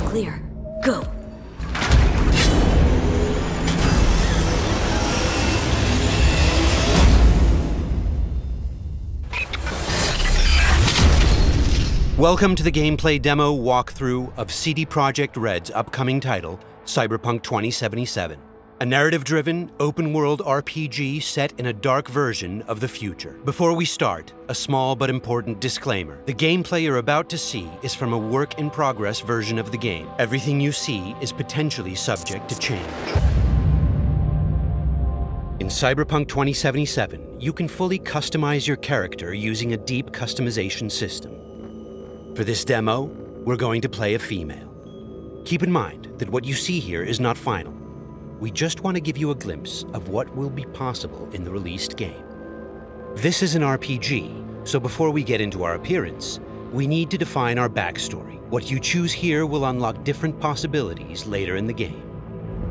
clear. Go! Welcome to the gameplay demo walkthrough of CD Projekt Red's upcoming title, Cyberpunk 2077. A narrative-driven, open-world RPG set in a dark version of the future. Before we start, a small but important disclaimer. The gameplay you're about to see is from a work-in-progress version of the game. Everything you see is potentially subject to change. In Cyberpunk 2077, you can fully customize your character using a deep customization system. For this demo, we're going to play a female. Keep in mind that what you see here is not final. We just want to give you a glimpse of what will be possible in the released game. This is an RPG, so before we get into our appearance, we need to define our backstory. What you choose here will unlock different possibilities later in the game.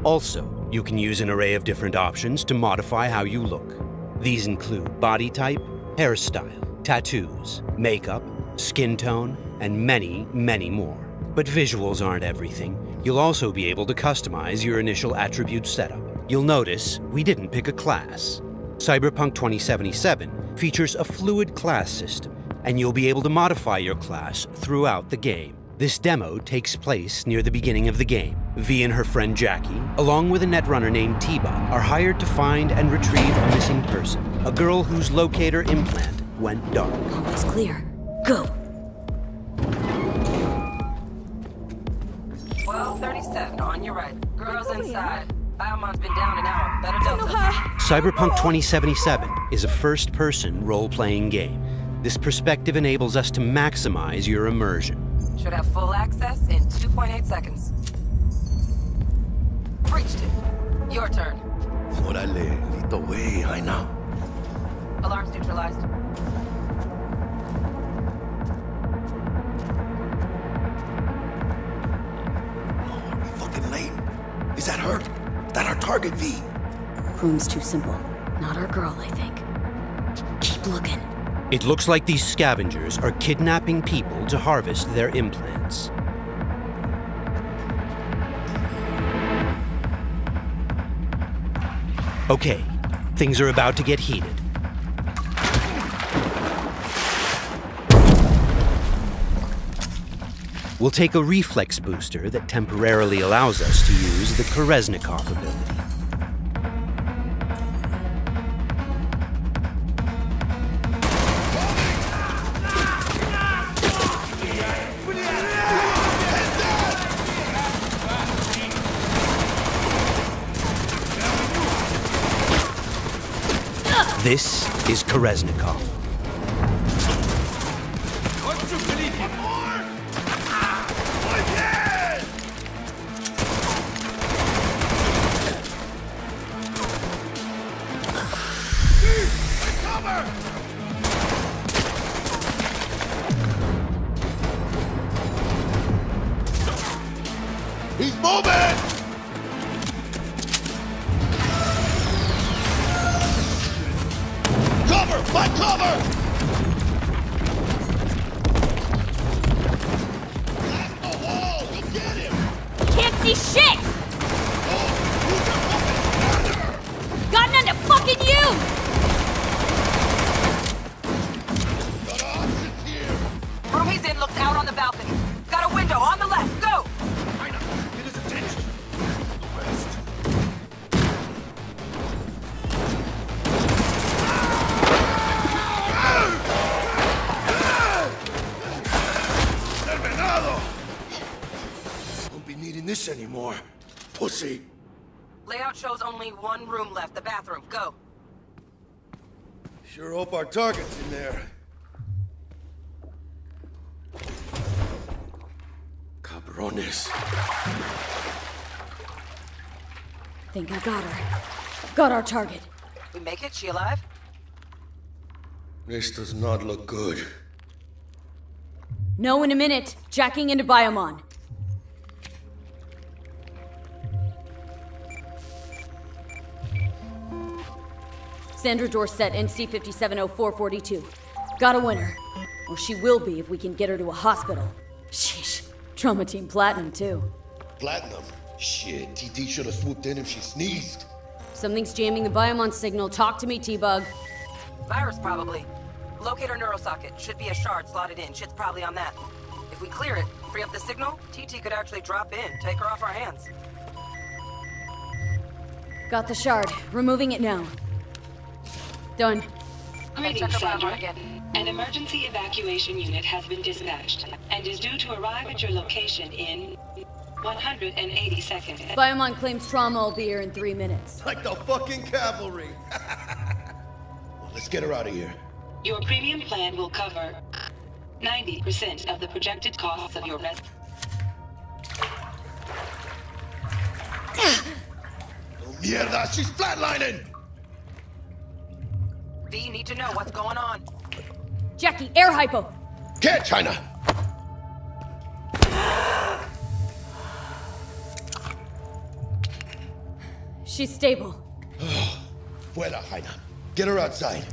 Also, you can use an array of different options to modify how you look. These include body type, hairstyle, tattoos, makeup, skin tone, and many, many more. But visuals aren't everything. You'll also be able to customize your initial attribute setup. You'll notice we didn't pick a class. Cyberpunk 2077 features a fluid class system, and you'll be able to modify your class throughout the game. This demo takes place near the beginning of the game. V and her friend Jackie, along with a netrunner named T-Bot, are hired to find and retrieve a missing person, a girl whose locator implant went dark. Almost clear. Go! 12:37 on your right. Girls inside. Biomon's been down an hour. Better Delta. Cyberpunk 2077 is a first-person role-playing game. This perspective enables us to maximize your immersion. Should have full access in 2.8 seconds. Breached it. Your turn. Órale, listo, güey, I know. Alarms neutralized. Late. Is that her? That our target, V? Room's too simple. Not our girl, I think. Keep looking. It looks like these scavengers are kidnapping people to harvest their implants. Okay, things are about to get heated. We'll take a reflex booster that temporarily allows us to use the Kereznikov ability. This is Kereznikov. He's moving! Cover! Find cover! Blast the wall! Go get him! Can't see shit! Oh, who's your fucking partner? Got none to fucking use! Got options here! Room he's in looked out on the balcony. Got a window on the left. Go! Get his attention. The west. Terminado! Won't be needing this anymore. Pussy. Layout shows only one room left. The bathroom. Go. Sure hope our target's in there. Cabrones. Think I got her. Got our target. We make it? She alive? This does not look good. No, in a minute. Jacking into Biomon. Sandra Dorset, NC 570442. Got a winner. Or she will be if we can get her to a hospital. Sheesh. Trauma Team Platinum, too. Platinum? Shit, TT should have swooped in if she sneezed. Something's jamming the Biomon signal. Talk to me, T-Bug. Virus, probably. Locate our neurosocket. Should be a shard slotted in. Shit's probably on that. If we clear it, free up the signal, TT could actually drop in, take her off our hands. Got the shard. Removing it now. Done. Greetings, Sandra. An emergency evacuation unit has been dispatched and is due to arrive at your location in 180 seconds. Biomon claims trauma will be here in 3 minutes. Like the fucking cavalry. Well, let's get her out of here. Your premium plan will cover 90% of the projected costs of your rest. Oh, mierda, she's flatlining! V, need to know what's going on. Jackie, air hypo! Get China! She's stable. Fuera, Jaina. Get her outside.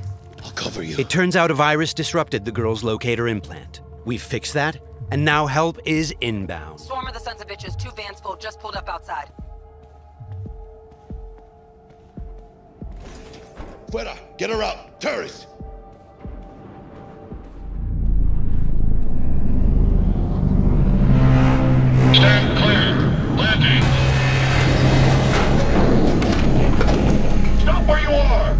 I'll cover you. It turns out a virus disrupted the girl's locator implant. We've fixed that, and now help is inbound. Swarm of the sons of bitches, 2 vans full, just pulled up outside. Fuera, get her out. Terrorists! Stand clear. Landing. Stop where you are!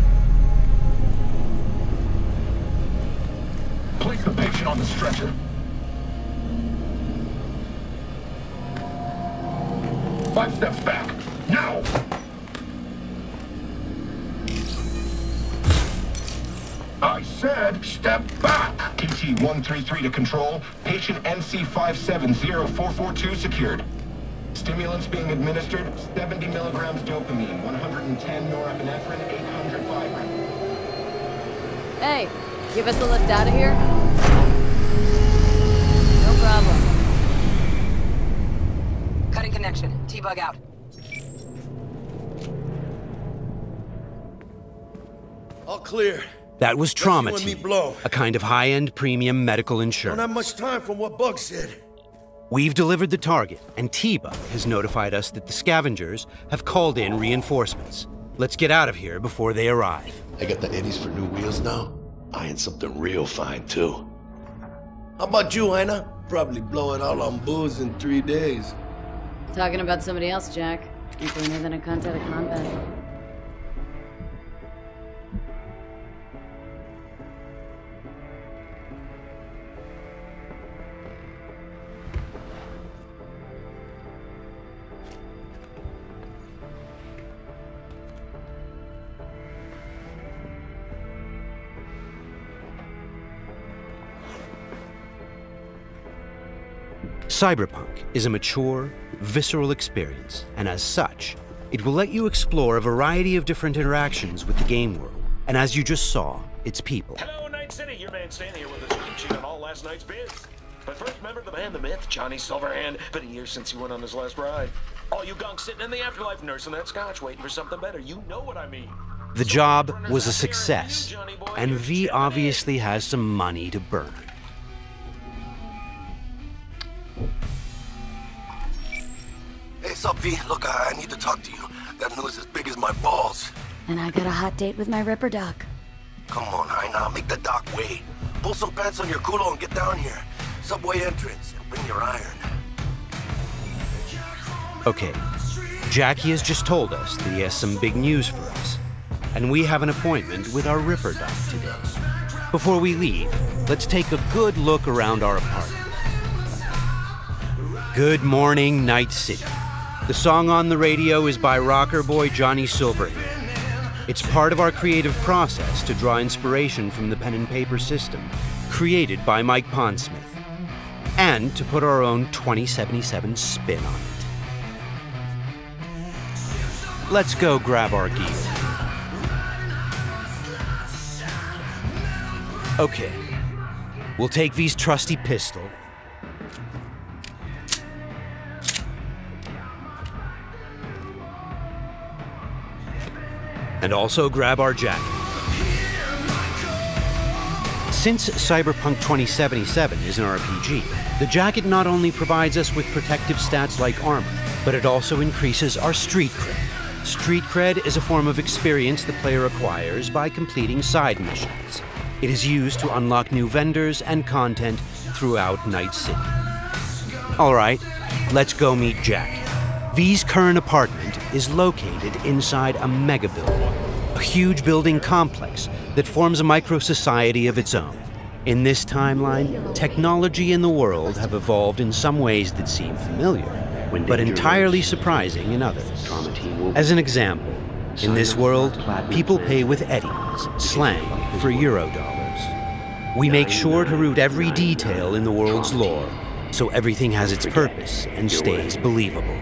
Place the patient on the stretcher. Five steps back. Now! I said step back! TT-133 to control. Patient NC570442 secured. Stimulants being administered, 70 milligrams dopamine, 110 norepinephrine, 800 fibrin. Hey, give us a lift out of here? No problem. Cutting connection. T-Bug out. All clear. That was Trauma Let's see when Team, me blow. a kind of high-end premium medical Don't insurance. have much time from what Bug said. We've delivered the target, and T-Bug has notified us that the scavengers have called in reinforcements. Let's get out of here before they arrive. I got the eddies for new wheels now. Eyeing something real fine, too. How about you, Jaina? Probably blow it all on booze in 3 days. Talking about somebody else, Jack. You cleaner than a cunt out of combat. Cyberpunk is a mature, visceral experience, and as such, it will let you explore a variety of different interactions with the game world. And as you just saw, its people. Hello, Night City. Your man Stan here with a scoop sheet on all last night's bids. But first, remember the man, the myth, Johnny Silverhand. Been a year since he went on his last ride. All you gunks sitting in the afterlife nursing that scotch, waiting for something better. You know what I mean. The job was a success, and V obviously has some money to burn. Hey, sup, V? Look, I need to talk to you. Got news as big as my balls. And I got a hot date with my Ripper Doc. Come on, Jaina, make the doc wait. Pull some pants on your culo and get down here. Subway entrance, and bring your iron. Okay, Jackie has just told us that he has some big news for us, and we have an appointment with our Ripper Doc today. Before we leave, let's take a good look around our apartment. Good morning, Night City. The song on the radio is by rocker boy Johnny Silverhand. It's part of our creative process to draw inspiration from the pen and paper system, created by Mike Pondsmith, and to put our own 2077 spin on it. Let's go grab our gear. Okay, we'll take V's trusty pistol, and also grab our jacket. Since Cyberpunk 2077 is an RPG, the jacket not only provides us with protective stats like armor, but it also increases our street cred. Street cred is a form of experience the player acquires by completing side missions. It is used to unlock new vendors and content throughout Night City. Alright, let's go meet Jack. V's current apartment is located inside a mega building, a huge building complex that forms a micro-society of its own. In this timeline, technology and the world have evolved in some ways that seem familiar, but entirely surprising in others. As an example, in this world, people pay with eddies, slang for Eurodollars. We make sure to root every detail in the world's lore, so everything has its purpose and stays believable.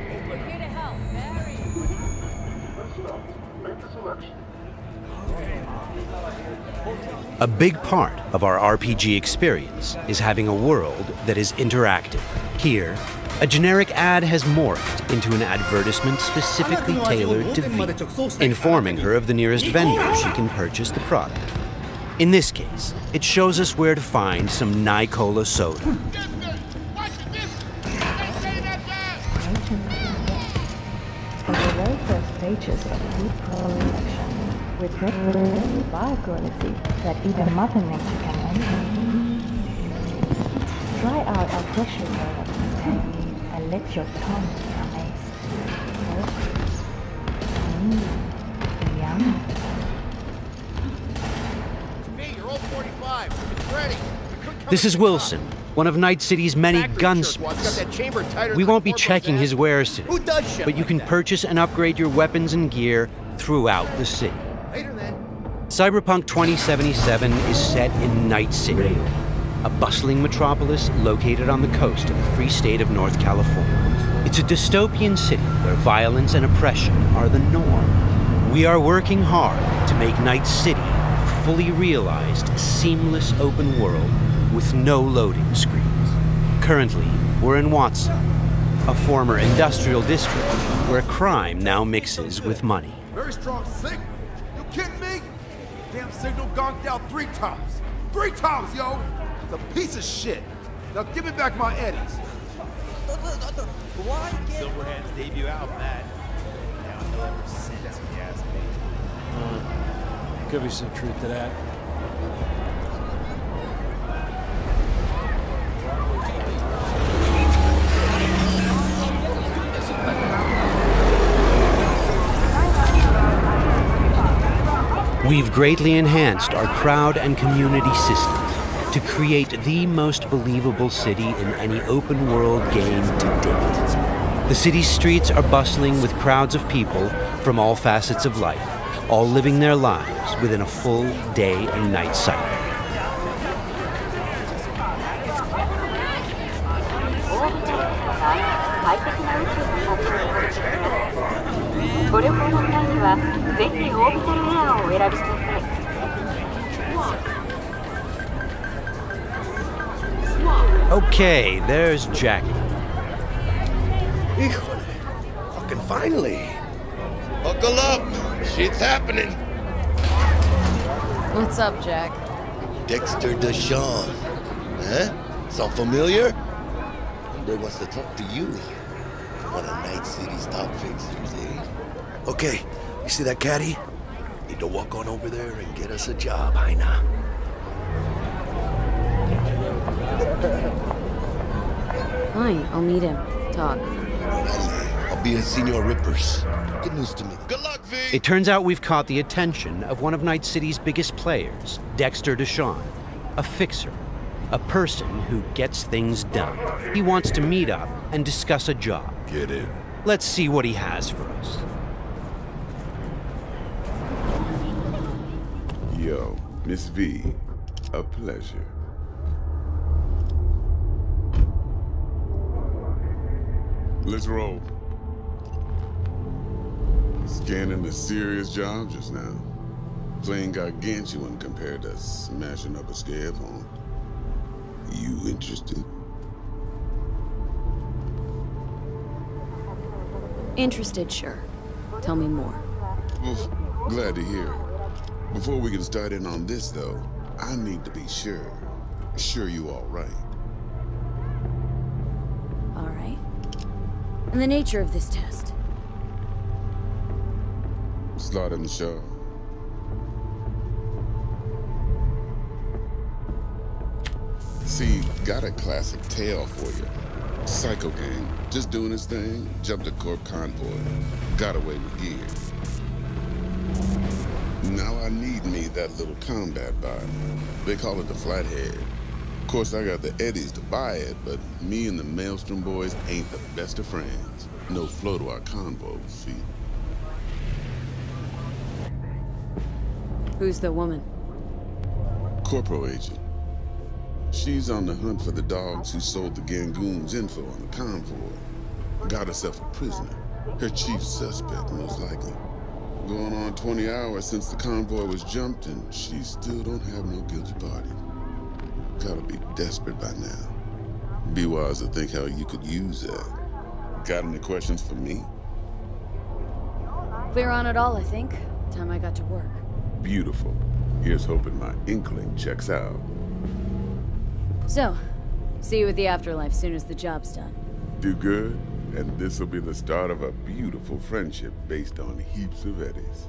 A big part of our RPG experience is having a world that is interactive. Here, a generic ad has morphed into an advertisement specifically tailored to V, informing her of the nearest vendor she can purchase the product. In this case, it shows us where to find some Nicola soda. For the very first stages of food production, with bio-quality that even Mother Nature can envy. Try out our freshly developed content and let your tongue be amazed. Yum. Hey, you're all 45. It's ready. This is Wilson, one of Night City's many gunsmiths. We won't be checking his wares today, but you can purchase and upgrade your weapons and gear throughout the city. Cyberpunk 2077 is set in Night City, a bustling metropolis located on the coast of the free state of North California. It's a dystopian city where violence and oppression are the norm. We are working hard to make Night City a fully realized, seamless open world with no loading screens. Currently, we're in Watson, a former industrial district where crime now mixes with money. Very strong signal. You kidding me? Damn signal gonked out 3 times. 3 times, yo! It's a piece of shit. Now give me back my eddies. Why Silverhand's debut album, that. Now I know ever since, if you ask me. Could be some truth to that. We've greatly enhanced our crowd and community systems to create the most believable city in any open-world game to date. The city's streets are bustling with crowds of people from all facets of life, all living their lives within a full day and night cycle. Okay, there's Jackie. Híjole. Fucking finally. Buckle up. Shit's happening. What's up, Jack? Dexter Deshawn. Huh? Sound familiar? Hombre wants to talk to you. One of Night City's top fixers, eh? Okay, you see that caddy? Need to walk on over there and get us a job, Jaina. Fine, I'll meet him. Talk. I'll be at Senor Ripper's. Good news to me. Good luck, V! It turns out we've caught the attention of one of Night City's biggest players, Dexter Deshawn, a fixer, a person who gets things done. He wants to meet up and discuss a job. Get in. Let's see what he has for us. Yo, Miss V, a pleasure. Let's roll. Scanning a serious job just now. Playing gargantuan compared to smashing up a scab home. You interested? Interested, sure. Tell me more. Well, glad to hear it. Before we get started on this, though, I need to be sure. Sure you all right. All right. And the nature of this test? Slot in the show. See, got a classic tale for you. Psycho gang, just doing his thing, jumped a corp convoy, got away with gear. Now I need me that little combat bot. They call it the Flathead. Of course, I got the Eddies to buy it, but me and the Maelstrom boys ain't the best of friends. No flow to our convo, see? Who's the woman? Corporal agent. She's on the hunt for the dogs who sold the Gangoons info on the convoy. Got herself a prisoner. Her chief suspect, most likely. Going on 20 hours since the convoy was jumped, and she still don't have no guilty party. Gotta be desperate by now. Be wise to think how you could use that. Got any questions for me? Clear on it all, I think. Time I got to work. Beautiful. Here's hoping my inkling checks out. So, see you at the afterlife soon as the job's done. Do good, and this'll be the start of a beautiful friendship based on heaps of eddies.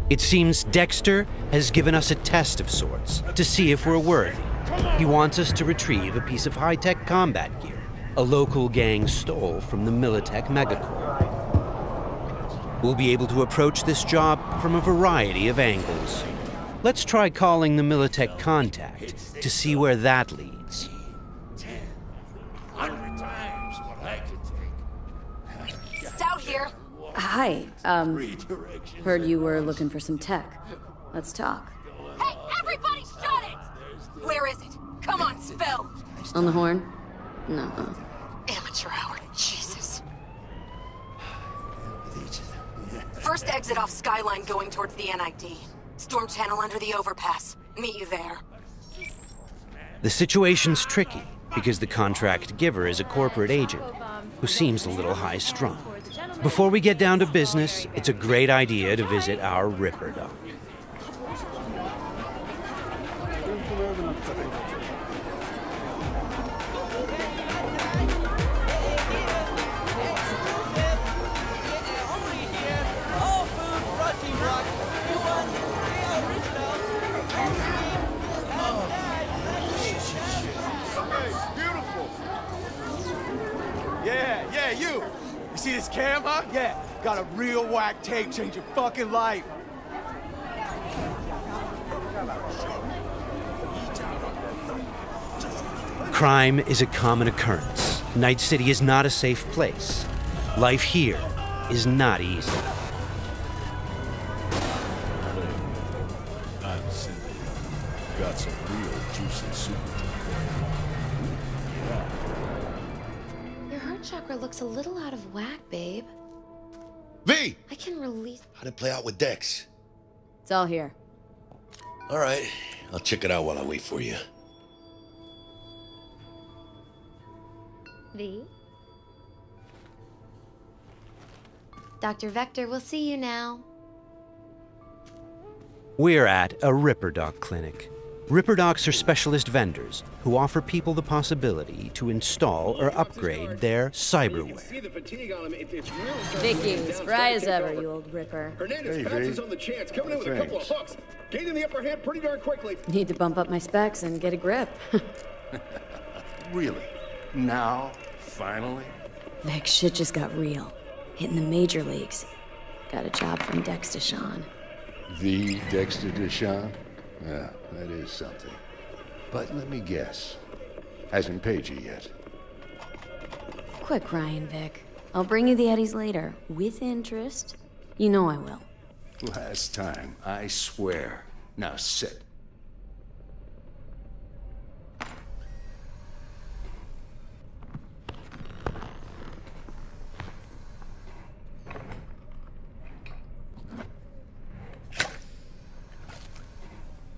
It seems Dexter has given us a test of sorts to see if we're worthy. He wants us to retrieve a piece of high-tech combat gear a local gang stole from the Militech Megacorp. We'll be able to approach this job from a variety of angles. Let's try calling the Militech contact to see where that leads. 100 times what I could take. Stout here. Hi, heard you were looking for some tech. Let's talk. Hey, everybody shut it! Where is it? Come on, spill! On the horn? No. Amateur hour, Jesus. First exit off Skyline going towards the NID. Storm channel under the overpass. Meet you there. The situation's tricky because the contract giver is a corporate agent who seems a little high-strung. Before we get down to business, it's a great idea to visit our Ripper Dock. Yeah, you! You see this cam, huh? Yeah, got a real whack tape, change your fucking life. Crime is a common occurrence. Night City is not a safe place. Life here is not easy. I'm Cindy. Got some real juicy soup. Your heart chakra looks a little out of whack, babe. V! I can release... How'd it play out with Dex? It's all here. All right, I'll check it out while I wait for you. V? Dr. Vector, we'll see you now. We're at a Ripper Dock clinic. Ripper Docks are specialist vendors who offer people the possibility to install or upgrade their cyberware. Vicky, spry as ever, you old Ripper. Hernandez pounces on the chance, coming in with a couple of hooks. Gaining the upper hand pretty darn quickly. Need to bump up my specs and get a grip. Really? Now? Finally? Vic, shit just got real. Hitting the major leagues. Got a job from Dex Deshawn. The Dexter Deshawn? Yeah, that is something. But let me guess. Hasn't paid you yet. Quit crying, Vic. I'll bring you the Eddies later, with interest. You know I will. Last time, I swear. Now sit.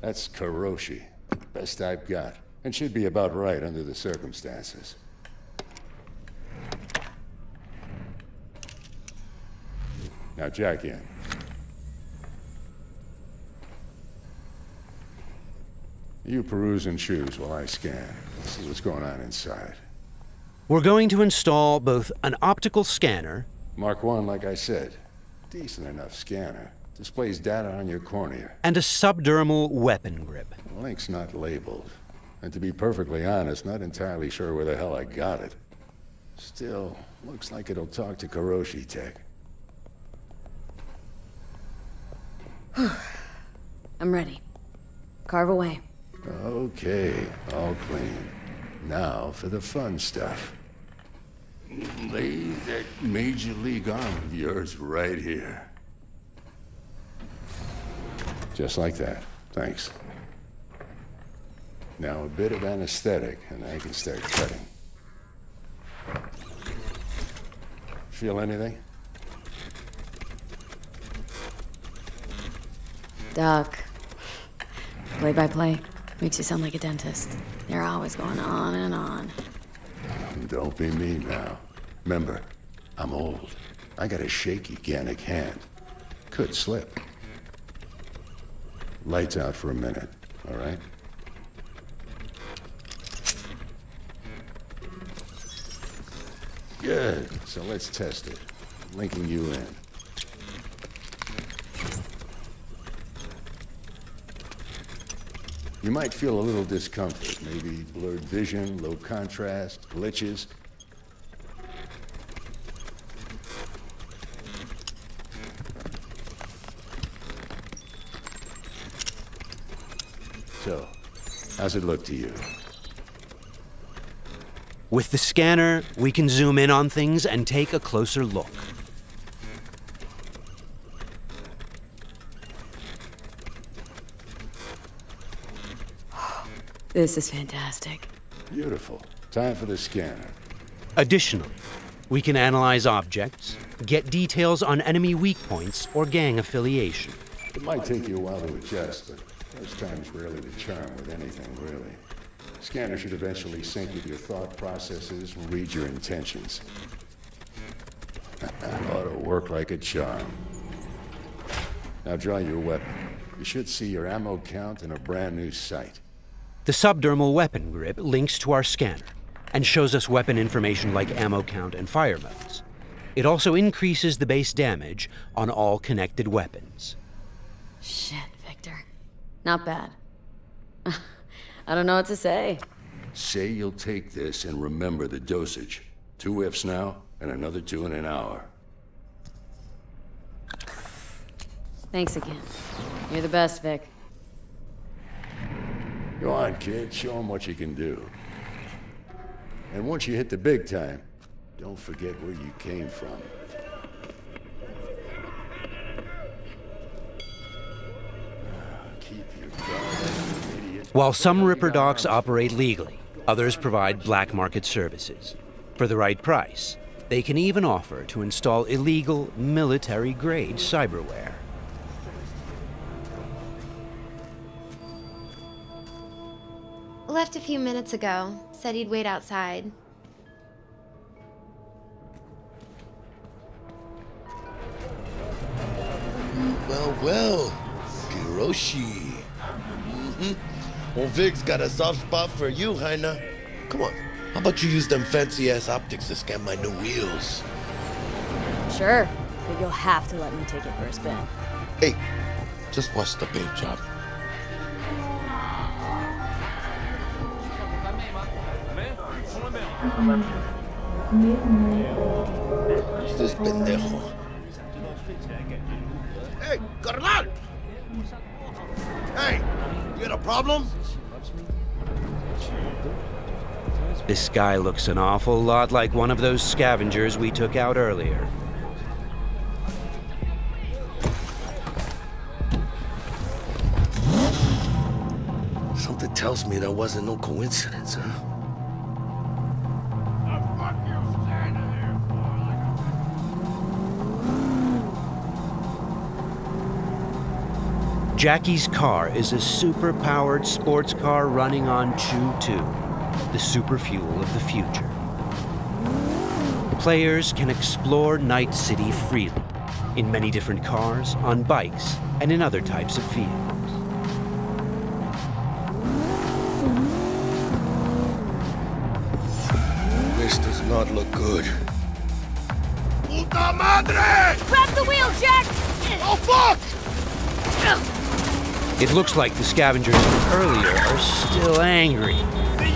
That's Karoshi. Best I've got. And should be about right under the circumstances. Now jack in. You peruse and choose while I scan. See what's going on inside. We're going to install both an optical scanner... Mark 1, like I said. Decent enough scanner. Displays data on your cornea. ...and a subdermal weapon grip. The link's not labeled. And to be perfectly honest, not entirely sure where the hell I got it. Still, looks like it'll talk to Kiroshi Tech. I'm ready. Carve away. Okay, all clean. Now for the fun stuff. Lay that Major League arm of yours right here. Just like that. Thanks. Now a bit of anesthetic, and I can start cutting. Feel anything? Doc. Play-by-play. Makes you sound like a dentist. They're always going on and on. Don't be mean now. Remember, I'm old. I got a shaky Gannic hand. Could slip. Lights out for a minute, all right? Good. So let's test it. Linking you in. You might feel a little discomfort, maybe blurred vision, low contrast, glitches. So, how's it look to you? With the scanner, we can zoom in on things and take a closer look. This is fantastic. Beautiful. Time for the scanner. Additionally, we can analyze objects, get details on enemy weak points or gang affiliation. It might take you a while to adjust, but first time's rarely the charm with anything, really. Scanner should eventually sync with your thought processes and read your intentions. Ought to work like a charm. Now draw your weapon. You should see your ammo count in a brand new sight. The subdermal weapon grip links to our scanner and shows us weapon information like ammo count and fire modes. It also increases the base damage on all connected weapons. Shit, Victor. Not bad. I don't know what to say. Say you'll take this and remember the dosage. 2 whiffs now, and another 2 in an hour. Thanks again. You're the best, Vic. Go on, kid. Show them what you can do. And once you hit the big time, don't forget where you came from. Keep your guard, idiot. While some Ripper docs operate legally, others provide black market services. For the right price, they can even offer to install illegal, military-grade cyberware. Left a few minutes ago. Said he'd wait outside. Well, Kiroshi. Old Vic's got a soft spot for you, Heina. Come on, how about you use them fancy-ass optics to scan my new wheels? Sure, but you'll have to let me take it for a spin. Hey, just watch the paint job. Who's this pendejo? Hey, carnal! Hey, you got a problem? This guy looks an awful lot like one of those scavengers we took out earlier. Something tells me that wasn't no coincidence, huh? Jackie's car is a super-powered sports car running on Chew-2, the super fuel of the future. Players can explore Night City freely, in many different cars, on bikes, and in other types of vehicles. not look good. Puta madre! Grab the wheel, Jack! Oh, fuck! It looks like the scavengers from earlier are still angry.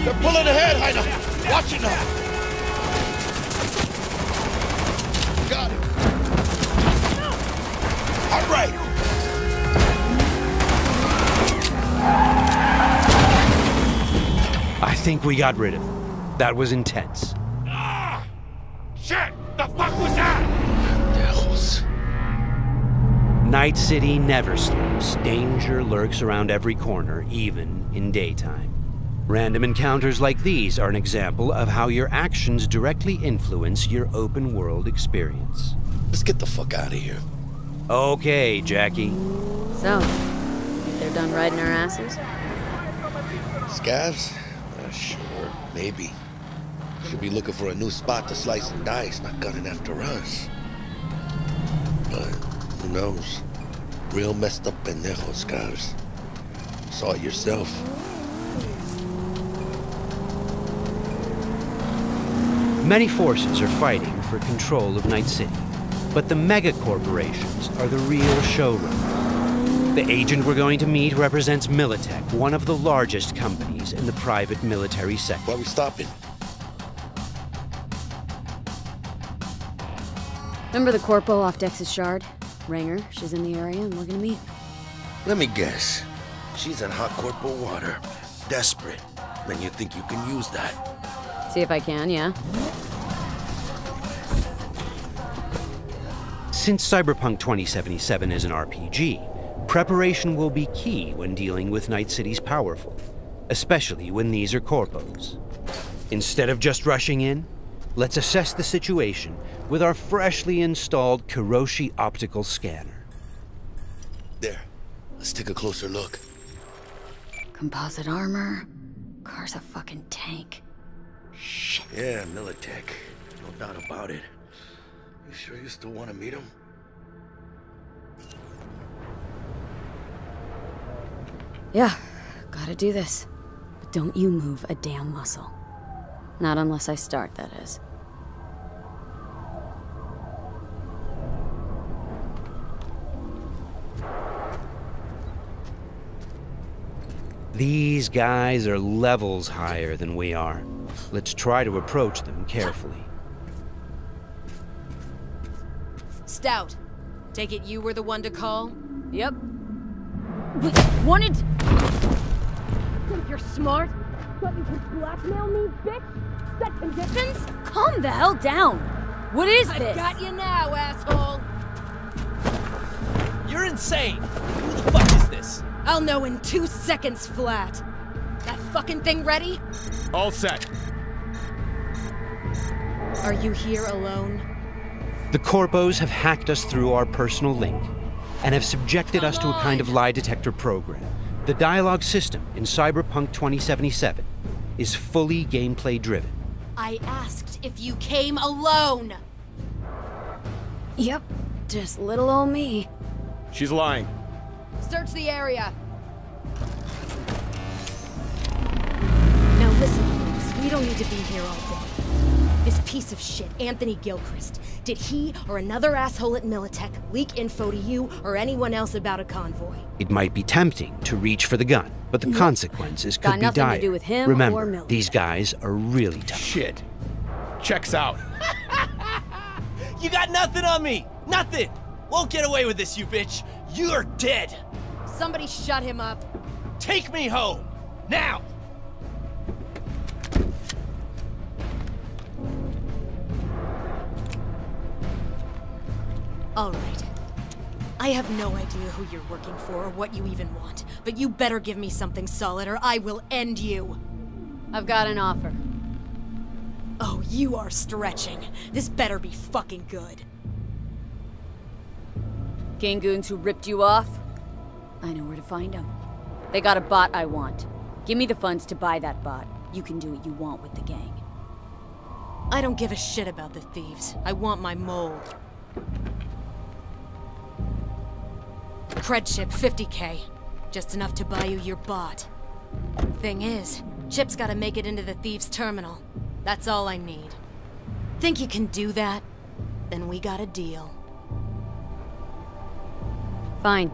They're pulling ahead, Heiner! Watch it now! Got it! All right! I think we got rid of them. That was intense. Shit! The fuck was that? Devils. Night City never sleeps. Danger lurks around every corner, even in daytime. Random encounters like these are an example of how your actions directly influence your open world experience. Let's get the fuck out of here. Okay, Jackie. So, think they're done riding our asses? Scavs? Sure, maybe. Should be looking for a new spot to slice and dice, not gunning after us. But who knows? Real messed up pendejos, Scavs. Saw it yourself. Many forces are fighting for control of Night City, but the mega corporations are the real showrunner. The agent we're going to meet represents Militech, one of the largest companies in the private military sector. Why are we stopping? Remember the corpo off Dex's Shard? Ranger, she's in the area and we're gonna meet. Let me guess. She's in hot corporal water. Desperate. Then you think you can use that? See if I can, yeah. Since Cyberpunk 2077 is an RPG, preparation will be key when dealing with Night City's powerful, especially when these are corpos. Instead of just rushing in, let's assess the situation with our freshly installed Kiroshi optical scanner. There. Let's take a closer look. Composite armor. Car's a fucking tank. Shit. Yeah, Militech. No doubt about it. You sure you still want to meet him? Yeah, gotta do this. But don't you move a damn muscle. Not unless I start, that is. These guys are levels higher than we are. Let's try to approach them carefully. Stout, take it you were the one to call? Yep. Wanted... Think you're smart? Thought you could blackmail me, bitch? Set conditions? Calm the hell down! What is this? I've got you now, asshole! You're insane! Who the fuck is this? I'll know in 2 seconds flat. That fucking thing ready? All set. Are you here alone? The corpos have hacked us through our personal link and have subjected us to a kind of lie detector program. The dialogue system in Cyberpunk 2077 is fully gameplay driven. I asked if you came alone! Yep, just little old me. She's lying. Search the area. Now listen, folks, we don't need to be here all day. This piece of shit, Anthony Gilchrist, did he or another asshole at Militech leak info to you or anyone else about a convoy? It might be tempting to reach for the gun, but the consequences could Got be nothing dire. to do with him or Remember, Militech. these guys are really tough. Shit. Checks out. You got nothing on me! Nothing! Won't get away with this, you bitch! You're dead! Somebody shut him up. Take me home! Now! All right. I have no idea who you're working for or what you even want, but you better give me something solid or I will end you. I've got an offer. Oh, you are stretching. This better be fucking good. Gangoons who ripped you off? I know where to find them. They got a bot I want. Give me the funds to buy that bot. You can do what you want with the gang. I don't give a shit about the thieves. I want my mold. Cred chip, 50K. Just enough to buy you your bot. Thing is, chip's gotta make it into the thieves' terminal. That's all I need. think you can do that? Then we got a deal. Fine.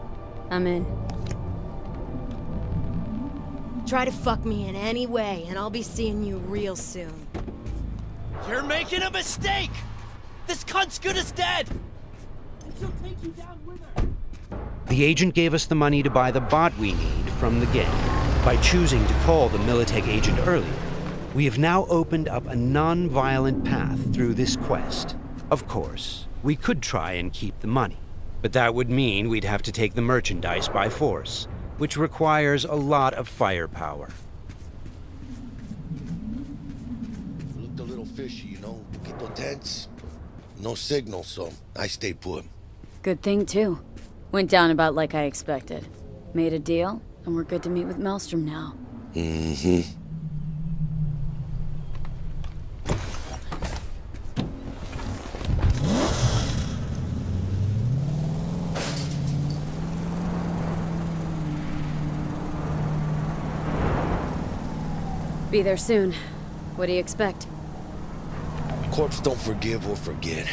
I'm in. Try to fuck me in any way, and I'll be seeing you real soon. You're making a mistake! This cunt's good as dead! And she'll take you down with her. The agent gave us the money to buy the bot we need from the gang. By choosing to call the Militech agent earlier, we have now opened up a non-violent path through this quest. Of course, we could try and keep the money, but that would mean we'd have to take the merchandise by force, which requires a lot of firepower. Looked a little fishy, you know? Poquito tense. No signal, so I stayed put. Good thing, too. Went down about like I expected. Made a deal, and we're good to meet with Maelstrom now. Mm-hmm. Be there soon. What do you expect? Corps don't forgive or forget.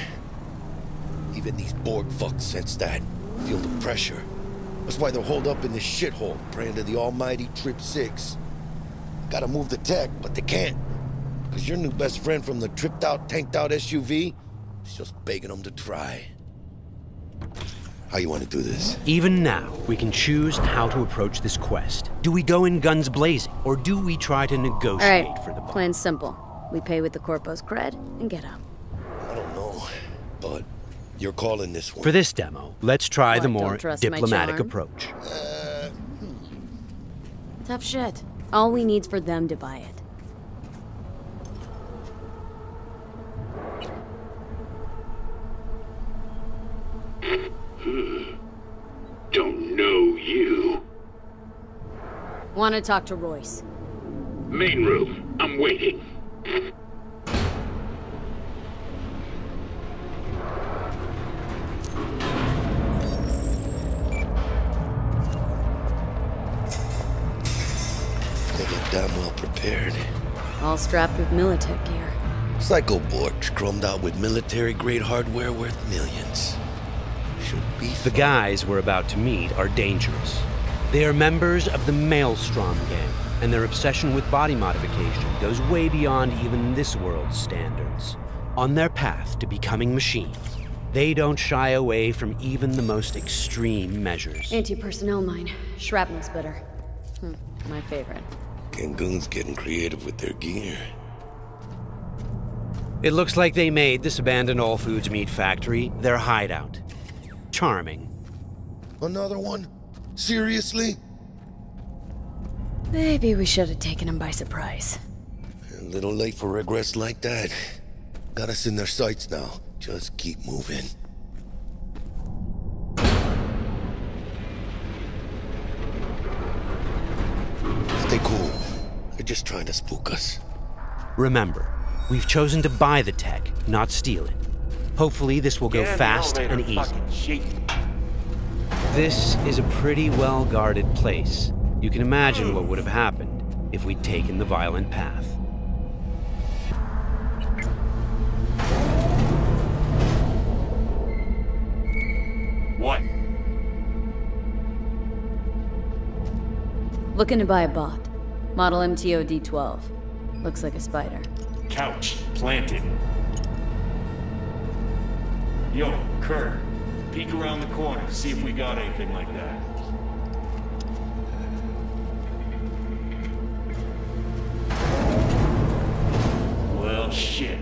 Even these Borg fucks sense that. Feel the pressure. That's why they're holed up in this shithole, praying to the almighty Trip 6. Gotta move the tech, but they can't. Cause your new best friend from the tripped out, tanked out SUV is just begging them to try. How you want to do this? Even now, we can choose how to approach this quest. Do we go in guns blazing, or do we try to negotiate for the bot? Plan's simple. We pay with the Corpo's cred and get out. I don't know, but you're calling this one. For this demo, let's try the What, more don't trust my diplomatic charm? approach. Tough shit. All we need's for them to buy it. Don't know you. Want to talk to Royce. Main room. I'm waiting. They look damn well prepared. All strapped with Militech gear. Psycho Borgs chromed out with military-grade hardware worth millions. Should be The guys we're about to meet are dangerous. They are members of the Maelstrom gang, and their obsession with body modification goes way beyond even this world's standards. On their path to becoming machines, they don't shy away from even the most extreme measures. Anti-personnel mine. Shrapnel splitter. My favorite. Gangoon's getting creative with their gear. It looks like they made this abandoned All Foods meat factory their hideout. Charming. Another one? Seriously? Maybe we should have taken him by surprise. A little late for regrets like that. Got us in their sights now. Just keep moving. Stay cool. They're just trying to spook us. Remember, we've chosen to buy the tech, not steal it. Hopefully this will go fast and easy. This is a pretty well-guarded place. You can imagine what would have happened if we'd taken the violent path. What? Looking to buy a bot. Model MTO D12. Looks like a spider. Couch planted. Yo, Kurt, peek around the corner, see if we got anything like that. Well, shit.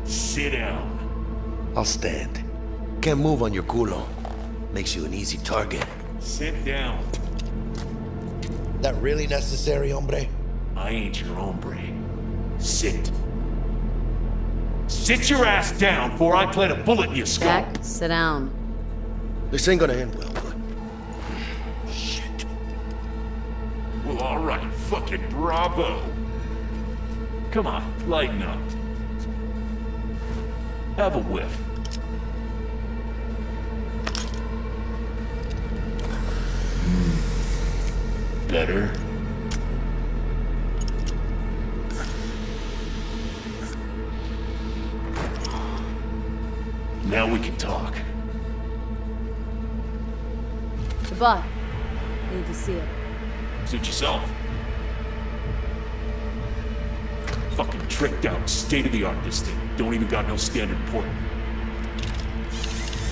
Sit down. I'll stand. Can't move on your culo. Makes you an easy target. Sit down. That really necessary, hombre? I ain't your hombre. Sit. Sit your ass down before I plant a bullet in your skull. Jack, sit down. This ain't gonna end well, but... Shit. Well, alright, fucking bravo. Come on, lighten up. Have a whiff. Better. Now we can talk. The bot. Need to see it. Suit yourself. Fucking tricked out, state-of-the-art this thing. Don't even got no standard port.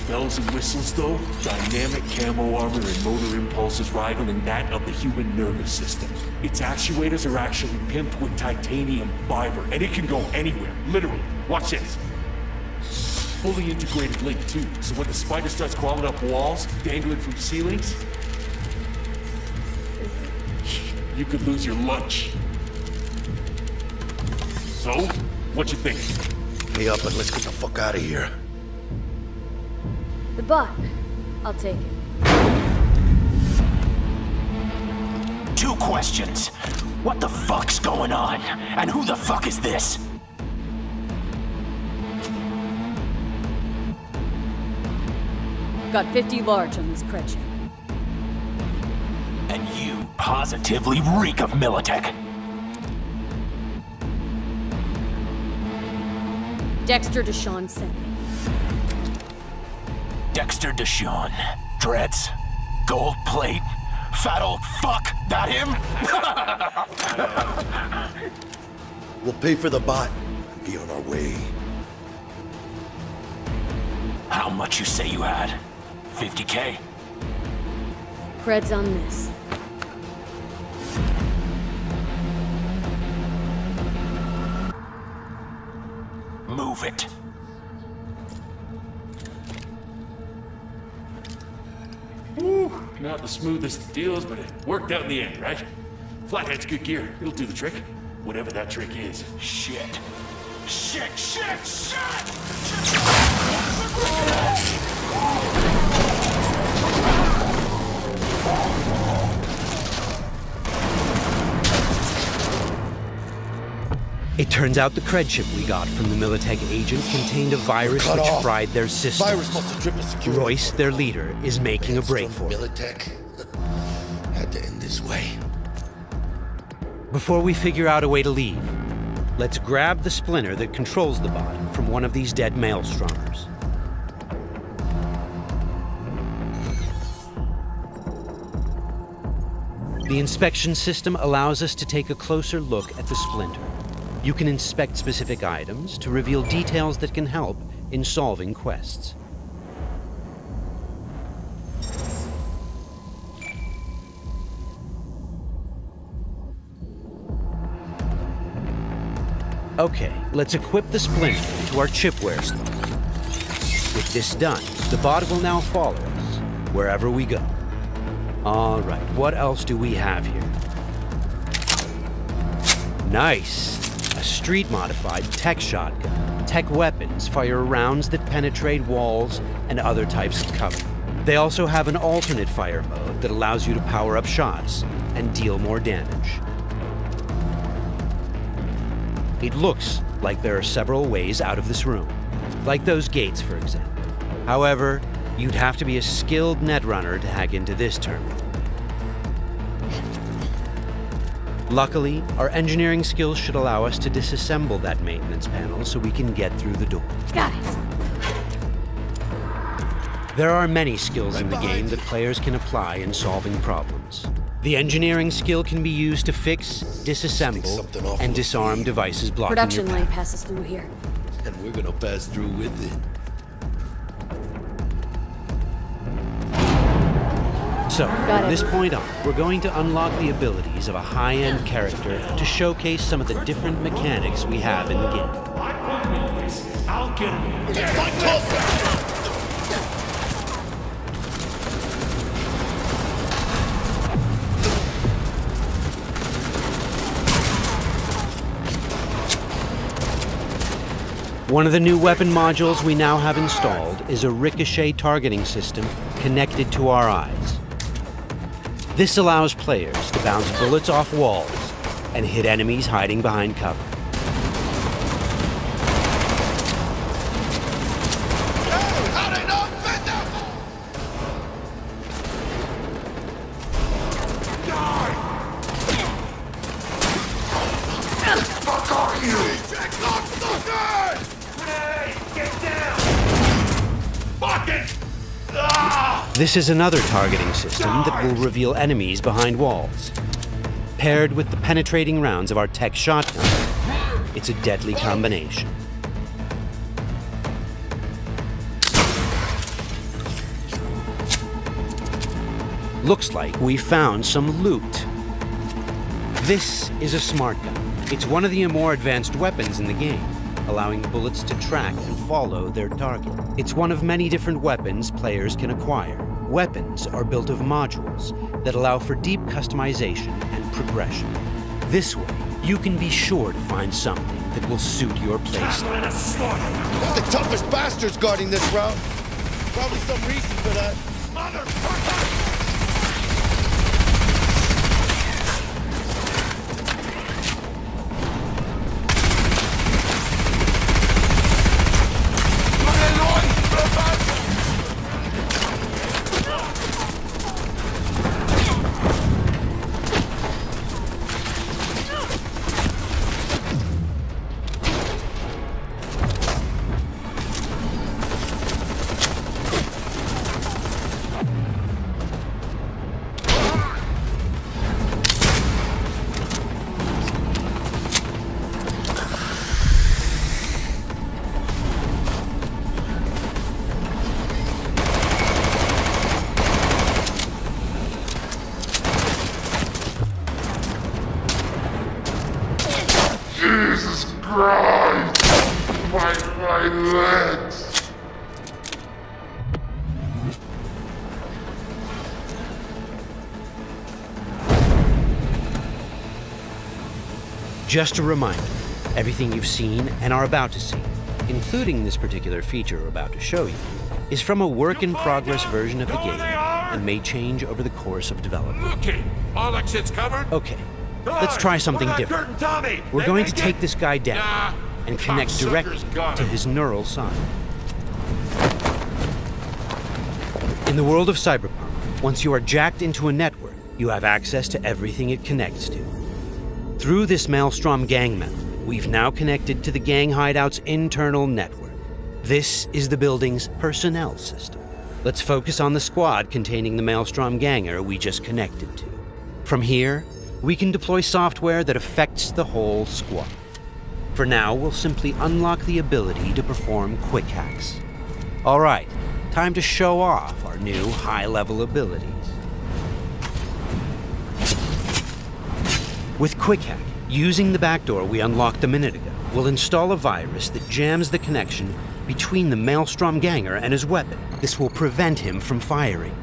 Bells and whistles though, dynamic camo armor and motor impulses rivaling that of the human nervous system. Its actuators are actually pimped with titanium fiber, and it can go anywhere, literally. Watch this. Fully integrated link too, so when the spider starts crawling up walls, dangling from ceilings, you could lose your lunch. So, what you think? Pay up and let's get the fuck out of here. The bot. I'll take it. 2 questions. What the fuck's going on? And who the fuck is this? Got 50 large on this Kretchen. And you positively reek of Militech. Dexter Deshawn sent me. Dexter Deshawn. Dreads. Gold plate. Fat old fuck. That him? We'll pay for the bot and be on our way. How much you say you had? 50K? Creds on this. Move it. Woo, not the smoothest deals, but it worked out in the end, right? Flathead's good gear. It'll do the trick. Whatever that trick is. Shit. Shit, shit, shit! It turns out the cred chip we got from the Militech agent contained a virus which fried their system. Virus must have tripped security. Royce, their leader, is making a break for it. Militech had to end this way. Before we figure out a way to leave, let's grab the splinter that controls the bot from one of these dead maelstromers. The inspection system allows us to take a closer look at the splinter. You can inspect specific items to reveal details that can help in solving quests. Okay, let's equip the splinter into our chipware slot. With this done, the bot will now follow us wherever we go. All right, what else do we have here? Nice! A street-modified tech shotgun. Tech weapons fire rounds that penetrate walls and other types of cover. They also have an alternate fire mode that allows you to power up shots and deal more damage. It looks like there are several ways out of this room, like those gates, for example. However, you'd have to be a skilled netrunner to hack into this terminal. Luckily, our engineering skills should allow us to disassemble that maintenance panel so we can get through the door. Got it! There are many skills in the game that players can apply in solving problems. The engineering skill can be used to fix, disassemble, and disarm devices blocking Production your lane path. passes through here. And we're gonna pass through with it. So, from this point on, we're going to unlock the abilities of a high-end character to showcase some of the different mechanics we have in the game. I'll get him. One of the new weapon modules we now have installed is a ricochet targeting system connected to our eyes. This allows players to bounce bullets off walls and hit enemies hiding behind cover. This is another targeting system that will reveal enemies behind walls. Paired with the penetrating rounds of our tech shotgun, it's a deadly combination. Looks like we found some loot. This is a smart gun. It's one of the more advanced weapons in the game, allowing bullets to track and follow their target. It's one of many different weapons players can acquire. Weapons are built of modules that allow for deep customization and progression. This way, you can be sure to find something that will suit your playstyle. Who's the toughest bastards guarding this route? Probably some reason for that. Motherfucker! Jesus Christ! My legs! Just a reminder, everything you've seen and are about to see, including this particular feature we're about to show you, is from a work-in-progress version of the game and may change over the course of development. Okay, all exits covered? Okay, let's try something different. We're going to take this guy down and connect directly to his neural sign. In the world of Cyberpunk, once you are jacked into a network, you have access to everything it connects to. Through this Maelstrom gang member, we've now connected to the gang hideout's internal network. This is the building's personnel system. Let's focus on the squad containing the Maelstrom ganger we just connected to. From here, we can deploy software that affects the whole squad. For now, we'll simply unlock the ability to perform quick hacks. All right, time to show off our new high-level abilities. With Quick Hack, using the backdoor we unlocked a minute ago, we'll install a virus that jams the connection between the Maelstrom ganger and his weapon. This will prevent him from firing.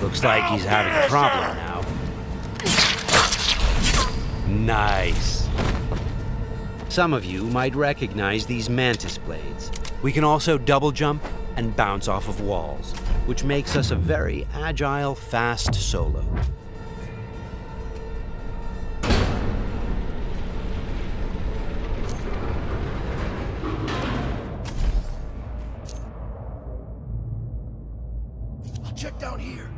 Looks like he's having a problem now. Nice. Some of you might recognize these mantis blades. We can also double jump and bounce off of walls, which makes us a very agile, fast solo. I'll check down here.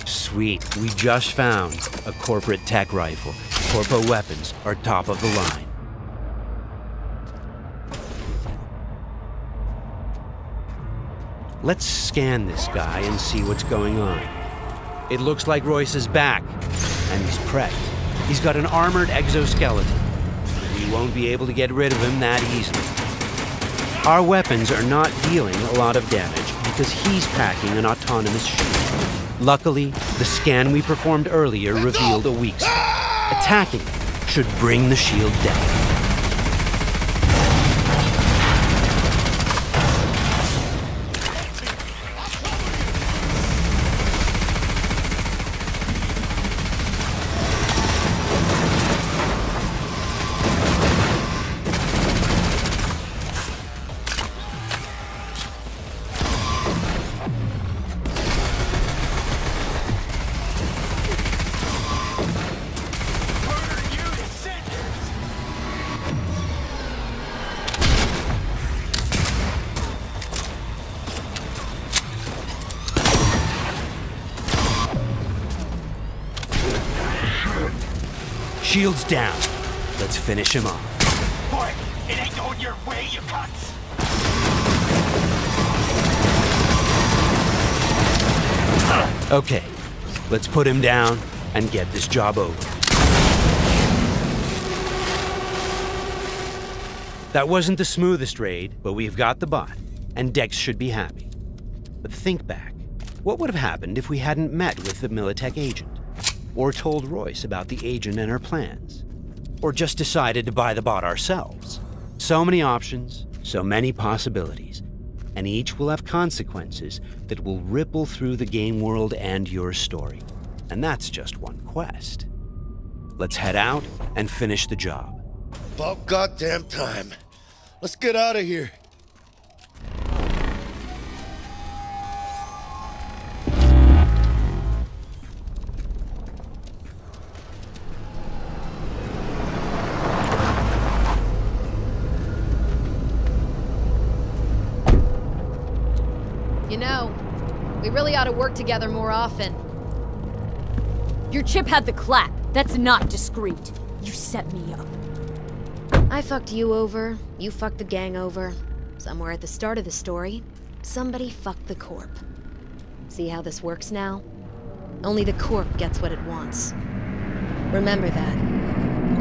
Sweet, we just found a corporate tech rifle. Corpo weapons are top of the line. Let's scan this guy and see what's going on. It looks like Royce is back, and he's prepped. He's got an armored exoskeleton. We won't be able to get rid of him that easily. Our weapons are not dealing a lot of damage because he's packing an autonomous shield. Luckily, the scan we performed earlier revealed a weak spot. Attacking it should bring the shield down. Shields down. Let's finish him off. Boy, it ain't going your way, you cunts! Okay, let's put him down and get this job over. That wasn't the smoothest raid, but we've got the bot, and Dex should be happy. But think back. What would have happened if we hadn't met with the Militech agent? Or told Royce about the agent and her plans? Or just decided to buy the bot ourselves? So many options, so many possibilities, and each will have consequences that will ripple through the game world and your story. And that's just one quest. Let's head out and finish the job. About goddamn time. Let's get out of here. You know, we really ought to work together more often. Your chip had the clap. That's not discreet. You set me up. I fucked you over, you fucked the gang over. Somewhere at the start of the story, somebody fucked the Corp. See how this works now? Only the Corp gets what it wants. Remember that.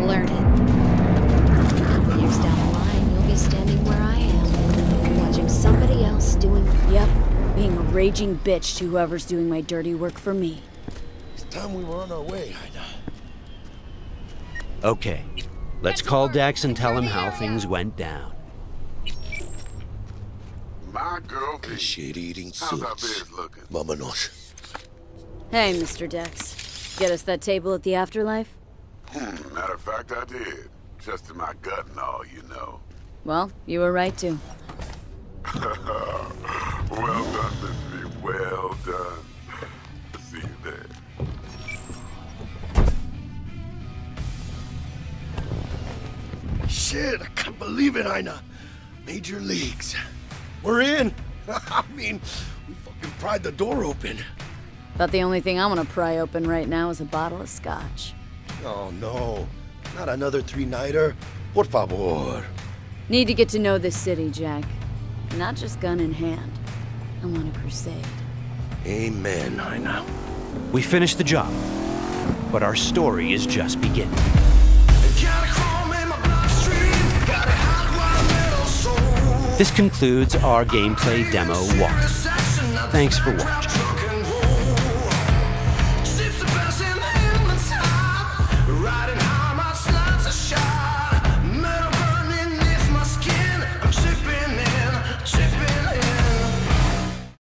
Learn it. Years down the line, you'll be standing where I am, watching somebody else doing... Yep, being a raging bitch to whoever's doing my dirty work for me. It's time we were on our way, Ida. Okay, let's call Dex and tell him how things went down. My girl, shit-eating how's our suits. biz looking? Vámonos. Hey, Mr. Dex. Get us that table at the afterlife? Matter of fact, I did. Just in my gut and all, you know. Well, you were right to. Well done, Miss V. Well done. See you there. Shit, I can't believe it, Ina. Major leagues. We're in. I mean, we fucking pried the door open. But the only thing I want to pry open right now is a bottle of scotch. Oh, no. Not another three-nighter. Por favor. Need to get to know this city, Jack. Not just gun in hand. I'm on a crusade. Amen, Ina. We finished the job, but our story is just beginning. This concludes our gameplay demo walk. Thanks for watching.